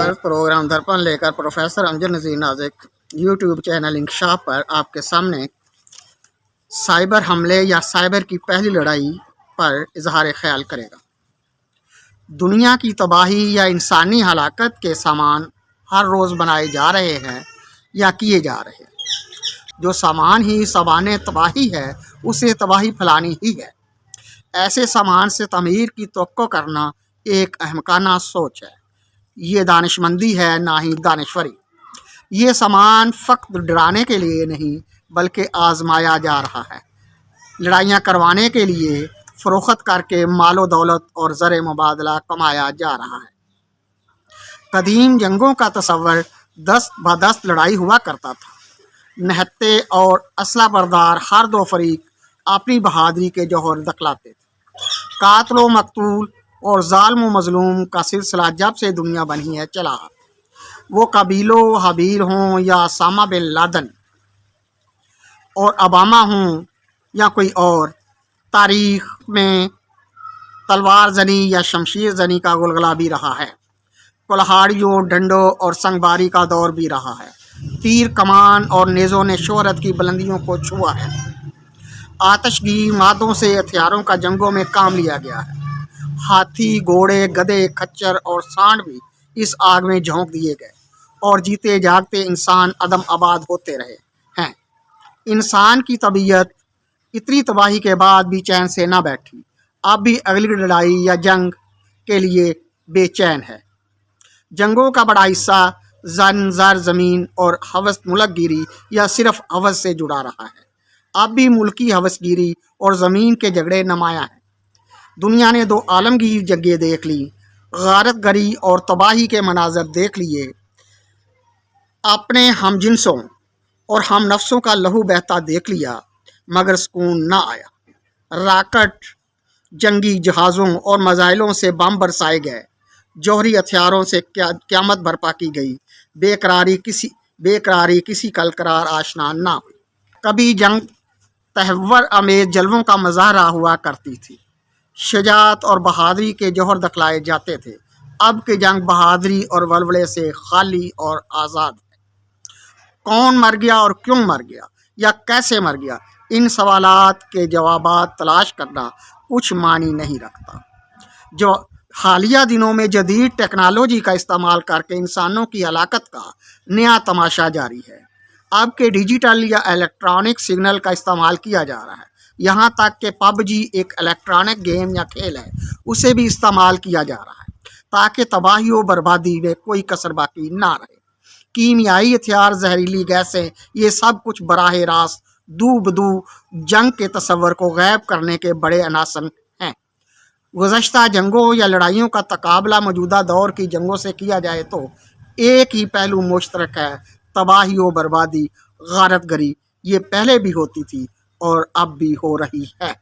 आज प्रोग्राम दर्पण लेकर प्रोफेसर अमजद नज़ीर नाज़िक यूट्यूब चैनल इंकशाफ पर आपके सामने साइबर हमले या साइबर की पहली लड़ाई पर इजहार ख्याल करेगा। दुनिया की तबाही या इंसानी हलाकत के सामान हर रोज़ बनाए जा रहे हैं या किए जा रहे हैं। जो सामान ही सामान तबाही है उसे तबाही फैलानी ही है। ऐसे सामान से तमीर की तवक्को करना एक अहमकाना सोच है। ये दानिशमंदी है, ना ही दानिश्वरी। ये सामान फ़क़्त डराने के लिए नहीं बल्कि आजमाया जा रहा है, लड़ाइयाँ करवाने के लिए, फ़रोख्त करके मालो दौलत और ज़र मुबादला कमाया जा रहा है। कदीम जंगों का तस्वर दस्त ब दस्त लड़ाई हुआ करता था। नहत्ते और असला बरदार हर दो फरीक अपनी बहादुरी के जौहर दखलाते थे। कातलो मकतूल और ज़ालिम व मज़लूम का सिलसिला जब से दुनिया बनी है चला। वो कबीलो हबील हों या सामा बिन लादन और ओबामा हों या कोई और, तारीख़ में तलवार जनी या शमशीर जनी का गुलगुला भी रहा है। कुल्हाड़ियों, डंडों और संगबारी का दौर भी रहा है। तीर कमान और नेज़ों ने शोहरत की बुलंदियों को छुआ है। आतशगी मादों से हथियारों का जंगों में काम लिया गया है। हाथी, घोड़े, गधे, खच्चर और सांड भी इस आग में झोंक दिए गए और जीते जागते इंसान अदम आबाद होते रहे हैं। इंसान की तबीयत इतनी तबाही के बाद भी चैन से ना बैठी। अब भी अगली लड़ाई या जंग के लिए बेचैन है। जंगों का बड़ा हिस्सा जन, ज़र, ज़मीन और हवस मुल्कगिरी या सिर्फ हवस से जुड़ा रहा है। अब भी मुल्की हवसगिरी और ज़मीन के झगड़े नुमायां हैं। दुनिया ने दो आलमगीर जंगें देख ली, गारत गरी और तबाही के मनाजर देख लिए। अपने हम जिनसों और हम नफ्सों का लहू बहता देख लिया, मगर सुकून ना आया। राकट, जंगी जहाज़ों और मज़ाइलों से बम बरसाए गए, जौहरी हथियारों से क़यामत बर्पा की गई। बेकरारी किसी कल करार आशना ना हुई। कभी जंग तहव्वुर अमेज जलवों का मज़ाहरा हुआ करती थी। शजाअत और बहादुरी के जौहर दखलाए जाते थे। अब की जंग बहादुरी और वलवले से खाली और आज़ाद है। कौन मर गया और क्यों मर गया या कैसे मर गया, इन सवालात के जवाबात तलाश करना कुछ मानी नहीं रखता। जो हालिया दिनों में जदीद टेक्नोलॉजी का इस्तेमाल करके इंसानों की हलाकत का नया तमाशा जारी है। अब के डिजिटल या इलेक्ट्रॉनिक सिग्नल का इस्तेमाल किया जा रहा है। यहाँ तक कि पबजी एक इलेक्ट्रॉनिक गेम या खेल है, उसे भी इस्तेमाल किया जा रहा है ताकि तबाही व बर्बादी में कोई कसर बाकी ना रहे। कीमियाई हथियार, जहरीली गैसें, ये सब कुछ बराह रास्त दू बदू जंग के तस्वर को गैब करने के बड़े अनासर हैं। गुज़श्ता जंगों या लड़ाइयों का तकाबला मौजूदा दौर की जंगों से किया जाए तो एक ही पहलू मुश्तरक है, तबाही व बर्बादी, गारत गरी। ये पहले भी होती थी और अब भी हो रही है।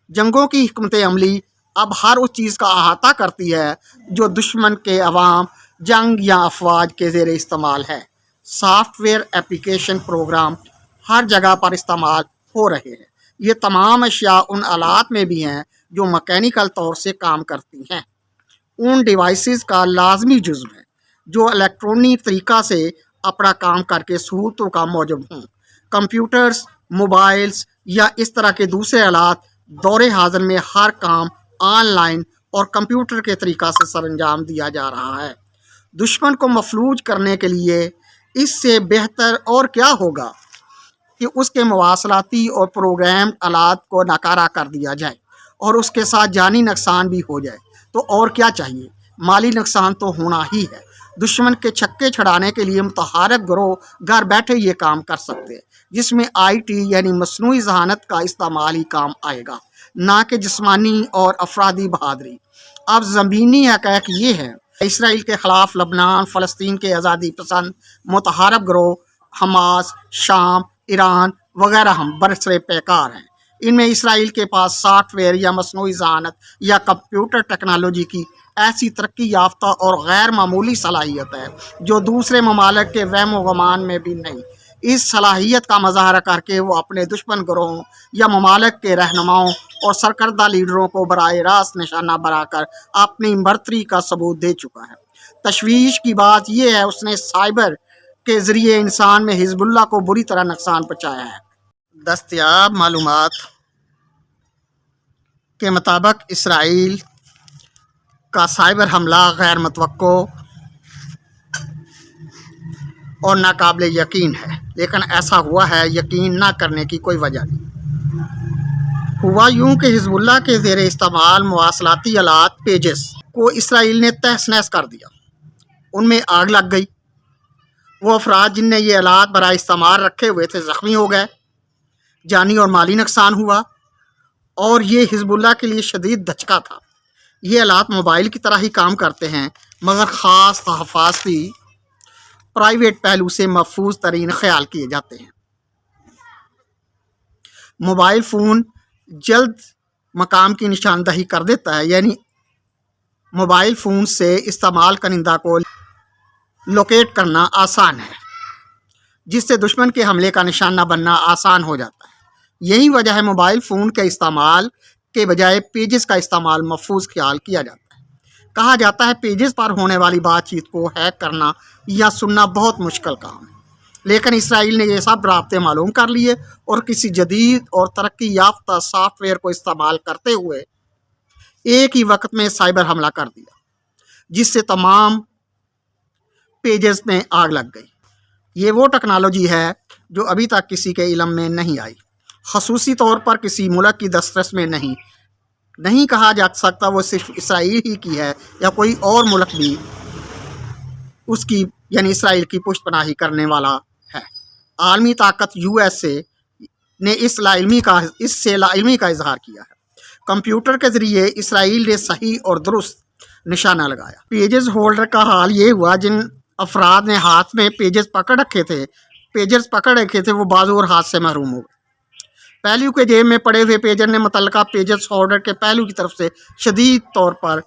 जंगों की हिकमत अमली अब हर उस चीज़ का अहाता करती है जो दुश्मन के अवाम, जंग या अफवाज के ज़ेरे इस्तेमाल है। सॉफ्टवेयर, एप्लीकेशन, प्रोग्राम हर जगह पर इस्तेमाल हो रहे हैं। ये तमाम अशिया उन आलात में भी हैं जो मैकेनिकल तौर से काम करती हैं। उन डिवाइसेस का लाजमी जुज़्व है जो इलेक्ट्रॉनिक तरीक़ा से अपना काम करके सहूलतों का मौजूद हों। कंप्यूटर्स, मोबाइल्स या इस तरह के दूसरे आलात दौरे हाज़िर में हर काम ऑनलाइन और कंप्यूटर के तरीक़ा से सरअंजाम दिया जा रहा है। दुश्मन को मफलूज करने के लिए इससे बेहतर और क्या होगा कि उसके मवासलाती और प्रोग्राम आलात को नाकारा कर दिया जाए और उसके साथ जानी नुकसान भी हो जाए। तो और क्या चाहिए? माली नुकसान तो होना ही है। दुश्मन के छक्के छड़ाने के लिए मुतहारक गिरोह घर बैठे ये काम कर सकते हैं, जिसमें IT यानी मसनूई ज़हानत का इस्तेमाल ही काम आएगा, ना कि जिस्मानी और अफरादी बहादुरी। अब ज़मीनी हक़ाइक़ ये है, इसराइल के ख़िलाफ़ लबनान, फ़लस्तीन के आज़ादी पसंद मुतहारक गिरोह, हमास, शाम, ईरान वगैरह हम बरसरे पैकार हैं। इनमें इसराइल के पास सॉफ्टवेयर या मसनूई ज़हानत या कंप्यूटर टेक्नोलॉजी की ऐसी तरक्की याफ्ता और गैर मामूली सलाहियत है जो दूसरे ममालिक के वहम व गुमान में भी नहीं। इस सलाहियत का मुज़ाहरा करके वो अपने दुश्मन गिरोहों या ममालिक के रहनुमाओं और सरकर्दा लीडरों को बराह रास्त निशाना बनाकर अपनी बरतरी का सबूत दे चुका है। تشویش کی بات یہ ہے اس نے سائبر کے ذریعے انسان میں حزب اللہ کو بری طرح نقصان پہنچایا ہے۔ دستیاب معلومات کے مطابق اسرائیل کا سائبر حملہ غیر متوقع اور ناقابل یقین ہے، لیکن ایسا ہوا ہے، یقین نہ کرنے کی کوئی وجہ نہیں۔ ہوا یوں کہ حزب اللہ کے زیر استعمال مواصلاتی آلات پیجز کو اسرائیل نے تہس نہس کر دیا، ان میں آگ لگ گئی۔ وہ افراد جن نے یہ آلات برائے استعمال رکھے ہوئے تھے زخمی ہو گئے، جانی اور مالی نقصان ہوا، اور یہ حزب اللہ کے لیے شدید دھچکا تھا۔ یہ آلات موبائل کی طرح ہی کام کرتے ہیں، مگر خاص حفاظتی پرائیویٹ پہلو سے محفوظ ترین خیال کیے جاتے ہیں۔ موبائل فون جلد مقام کی نشاندہی کر دیتا ہے، یعنی موبائل فون سے استعمال کنندہ کو لوکیٹ کرنا آسان ہے، جس سے دشمن کے حملے کا نشانہ بننا آسان ہو جاتا ہے۔ یہی وجہ ہے موبائل فون کے استعمال کے بجائے پیجز کا استعمال محفوظ خیال کیا جاتا ہے۔ کہا جاتا ہے پیجز پر ہونے والی بات چیت کو ہیک کرنا یا سننا بہت مشکل کام ہے، لیکن اسرائیل نے یہ سب رابطے معلوم کر لیے اور کسی جدید اور ترقی یافتہ سافٹ ویئر کو استعمال کرتے ہوئے ایک ہی وقت میں سائبر حملہ کر دیا، جس سے تمام پیجز میں آگ لگ گئی۔ یہ وہ ٹیکنالوجی ہے جو ابھی تک کسی کے علم میں نہیں آئی، خصوصی طور پر کسی ملک کی دسترس میں نہیں کہا جا سکتا وہ صرف اسرائیل ہی کی ہے یا کوئی اور ملک بھی اس کی یعنی اسرائیل کی پشت پناہی کرنے والا ہے۔ عالمی طاقت USA نے اس سے لاعلمی کا اظہار کیا ہے۔ کمپیوٹر کے ذریعے اسرائیل نے صحیح اور درست نشانہ لگایا۔ پیجز ہولڈر کا حال یہ ہوا جن افراد نے ہاتھ میں پیجز پکڑ رکھے تھے وہ بازو اور ہاتھ سے محروم ہو گئے۔ پہلو کے جیب میں پڑے ہوئے پیجر نے متعلقہ پیجز ہولڈر کے پہلو کی طرف سے شدید طور پر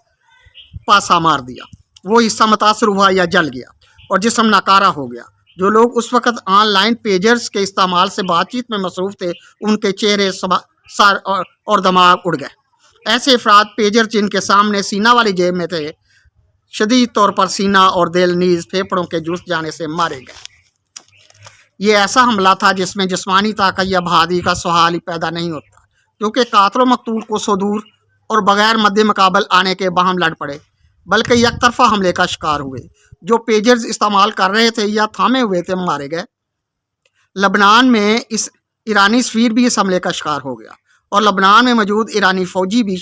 پاسا مار دیا۔ وہ حصہ متاثر ہوا یا جل گیا اور جسم ناکارہ ہو گیا۔ جو لوگ اس وقت آن لائن پیجرز کے استعمال سے بات چیت میں مصروف تھے ان کے چہرے، سر اور دماغ اڑ گئے۔ ایسے افراد پیجر جن کے سامنے سینہ والی جیب میں تھے شدید طور پر سینہ اور دل نیز پھیپھڑوں کے جھلس جانے سے مارے گئے۔ یہ ایسا حملہ تھا جس میں جسمانی طاقت یا بہادری کا سوال ہی پیدا نہیں ہوتا، کیونکہ قاتل و مقتول کو صدور اور بغیر مد مقابل آنے کے باہم لڑ پڑے، بلکہ یک طرفہ حملے کا شکار ہوئے۔ جو پیجرز استعمال کر رہے تھے یا تھامے ہوئے تھے مارے گئے۔ لبنان میں ایرانی سفیر بھی اس حملے کا شکار ہو گیا اور لبنان میں موجود ایرانی فوجی بھی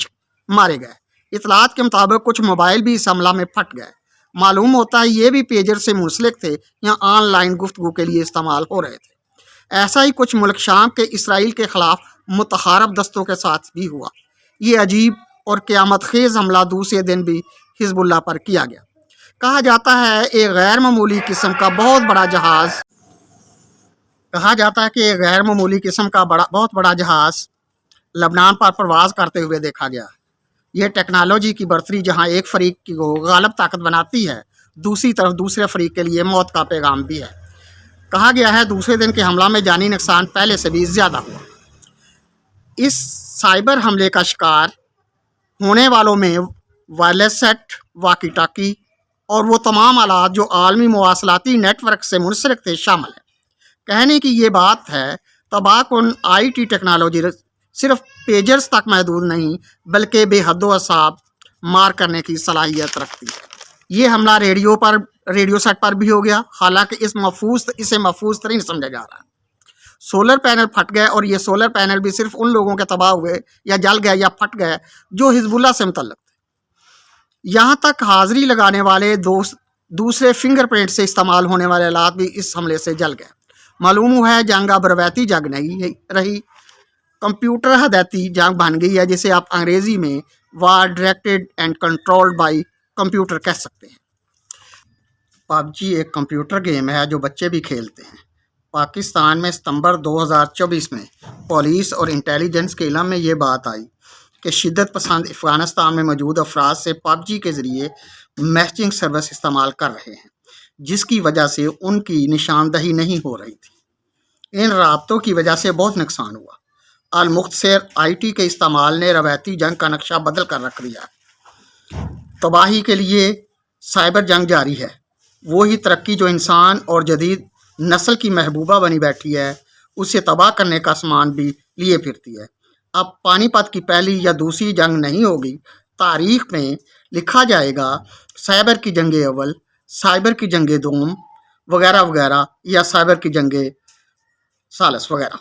مارے گئے۔ اطلاعات کے مطابق کچھ موبائل بھی اس حملہ میں پھٹ گئے۔ معلوم ہوتا ہے یہ بھی پیجر سے منسلک تھے یا آن لائن گفتگو کے لیے استعمال ہو رہے تھے۔ ایسا ہی کچھ ملک شام کے اسرائیل کے خلاف متحارب دستوں کے ساتھ بھی ہوا۔ یہ عجیب اور قیامت خیز حملہ دوسرے دن بھی حزب اللہ پر کیا گیا۔ کہا جاتا ہے کہ ایک غیر معمولی قسم کا بہت بڑا جہاز لبنان پر پرواز کرتے ہوئے دیکھا گیا۔ یہ ٹیکنالوجی کی برتری جہاں ایک فریق کو غالب طاقت بناتی ہے، دوسری طرف دوسرے فریق کے لیے موت کا پیغام بھی ہے۔ کہا گیا ہے دوسرے دن کے حملہ میں جانی نقصان پہلے سے بھی زیادہ ہوا۔ اس سائبر حملے کا شکار ہونے والوں میں وائرلیس سیٹ، واکی ٹاکی اور وہ تمام آلات جو عالمی مواصلاتی نیٹ ورک سے منسلک تھے شامل ہیں۔ کہنے کی یہ بات ہے تباہ کن IT ٹیکنالوجی صرف پیجرز تک محدود نہیں بلکہ بے حد و حساب مار کرنے کی صلاحیت رکھتی ہے۔ یہ حملہ ریڈیو سیٹ پر بھی ہو گیا، حالانکہ اسے محفوظ ترین سمجھا جا رہا ہے۔ سولر پینل پھٹ گئے اور یہ سولر پینل بھی صرف ان لوگوں کے تباہ ہوئے یا جل گئے یا پھٹ گئے جو حزب اللہ سے متعلق تھے۔ یہاں تک حاضری لگانے والے دوسرے فنگر پرنٹ سے استعمال ہونے والے آلات بھی اس حملے سے جل گئے۔ معلوم ہوا ہے جنگ اب روایتی جنگ نہیں رہی، کمپیوٹر ہدایتی جنگ بن گئی ہے، جسے آپ انگریزی میں war directed and controlled by computer کہہ سکتے ہیں۔ PUBG ایک کمپیوٹر گیم ہے جو بچے بھی کھیلتے ہیں۔ پاکستان میں ستمبر 2024 میں پولیس اور انٹیلیجنس کے علم میں یہ بات آئی کہ شدت پسند افغانستان میں موجود افراد سے PUBG کے ذریعے میچنگ سروس استعمال کر رہے ہیں، جس کی وجہ سے ان کی نشاندہی نہیں ہو رہی تھی۔ ان رابطوں کی وجہ سے بہت نقصان ہوا۔ المختصر IT کے استعمال نے روایتی جنگ کا نقشہ بدل کر رکھ دیا۔ تباہی کے لیے साइबर जंग जारी है। वही तरक्की जो इंसान और जदीद नस्ल की महबूबा बनी बैठी है, उसे तबाह करने का सामान भी लिए फिरती है। अब पानीपत की पहली या दूसरी जंग नहीं होगी, तारीख में लिखा जाएगा साइबर की जंग अव्वल, साइबर की जंग दोम वगैरह वगैरह, या साइबर की जंग सालस वगैरह।